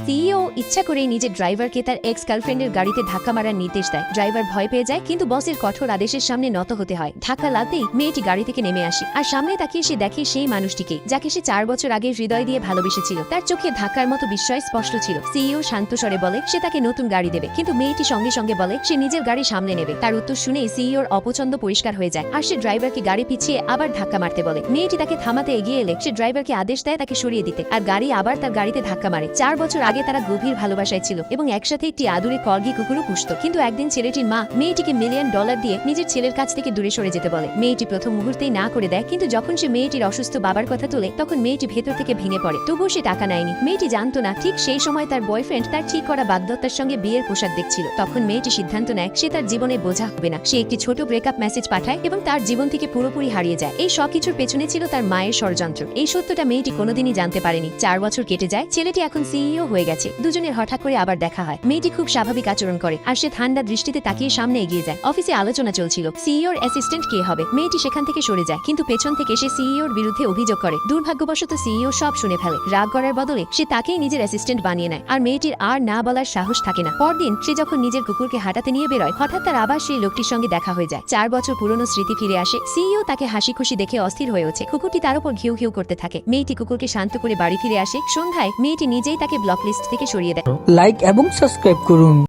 CEO ইচ্ছা করেই নিজের ড্রাইভারকে তার এক্স গার্লফ্রেন্ডের গাড়িতে ধাক্কা মারার নির্দেশ দেয়। ড্রাইভার ভয় পেয়ে যায়, কিন্তু বসের কঠোর আদেশের সামনে নত হতে হয়। ধাক্কা লাগতেই মেয়েটি গাড়ি থেকে নেমে আসে, আর সামনে তাকিয়ে সে দেখে সেই মানুষটিকে যাকে সে 4 বছর আগে হৃদয় দিয়ে ভালোবেসেছিল। তার চোখে ধাক্কার মতো বিস্ময় স্পষ্ট ছিল। সিইও শান্ত স্বরে বলে সে তাকে নতুন গাড়ি দেবে, কিন্তু মেয়েটি সঙ্গে সঙ্গে বলে সে নিজের গাড়ি সামলে নেবে। তার উত্তর শুনে সিইওর অপছন্দ পরিষ্কার হয়ে যায়, আর সে ড্রাইভারকে গাড়ি পিছিয়ে আবার ধাক্কা মারতে বলে। মেয়েটি তাকে থামাতে এগিয়ে এলে সে ড্রাইভারকে আদেশ দেয় তাকে সরিয়ে দিতে, আর গাড়ি আবার তার গাড়িতে ধাক্কা মারে। 4 বছর আগে তারা গভীর ভালোবাসায় ছিল এবং একসাথে একটি আদুরে কর্গি কুকুরও পুষত। কিন্তু একদিন ছেলেটির মা মেয়েটিকে $1 মিলিয়ন দিয়ে নিজের ছেলের কাছ থেকে দূরে সরে যেতে বলে। মেয়েটি প্রথম মুহূর্তেই না করে দেয়, কিন্তু যখন সে মেয়েটির অসুস্থ বাবার কথা তোলে তখন মেয়েটি ভেতর থেকে ভেঙে পড়ে। তবুও সে টাকা নেয়নি। মেয়েটি জানতো না ঠিক সেই সময় তার বয়ফ্রেন্ড তার ঠিক করা বাগদত্তার সঙ্গে বিয়ের পোশাক দেখছিল। তখন মেয়েটি সিদ্ধান্ত নেয় সে তার জীবনে বোঝা হবে না। সে একটি ছোট ব্রেকআপ মেসেজ পাঠায় এবং তার জীবন থেকে পুরোপুরি হারিয়ে যায়। এই সবকিছুর পেছনে ছিল তার মায়ের ষড়যন্ত্র। এই সত্যটা মেয়েটি কোনোদিনই জানতে পারেনি। 4 বছর কেটে যায়, ছেলেটি এখন সিইও হয়ে গেছে। দুজনের হঠাৎ করে আবার দেখা হয়। মেয়েটি খুব স্বাভাবিক আচরণ করে, আর সে ঠান্ডা দৃষ্টিতে তাকিয়ে সামনে এগিয়ে যায়। অফিসে আলোচনা চলছিল সিইওর অ্যাসিস্ট্যান্ট কে হবে। মেয়েটি সেখান থেকে সরে যায়, কিন্তু পেছন থেকে সে সিইওর বিরুদ্ধে অভিযোগ করে। দুর্ভাগ্যবশত সিইও সব শুনে ফেলে। রাগ করার বদলে সে তাকেই নিজের অ্যাসিস্ট্যান্ট বানিয়ে নেয়, আর মেয়েটির আর না বলার সাহস থাকে না। পরদিন সে যখন নিজের কুকুরকে হাঁটাতে নিয়ে বেরোয়, হঠাৎ তার আবার সেই লোকটির সঙ্গে দেখা হয়ে যায়। 4 বছর পুরনো স্মৃতি ফিরে আসে। সিইও তাকে হাসি খুশি দেখে অস্থির হয়ে ওঠে। কুকুরটি তার উপর ঘিউ ঘিউ করতে থাকে। মেয়েটি কুকুরকে শান্ত করে বাড়ি ফিরে আসে। সন্ধ্যায় মেয়েটি নিজেই তাকে ব্লক লিস্ট থেকে সরিয়ে দেয়। লাইক এবং সাবস্ক্রাইব করুন।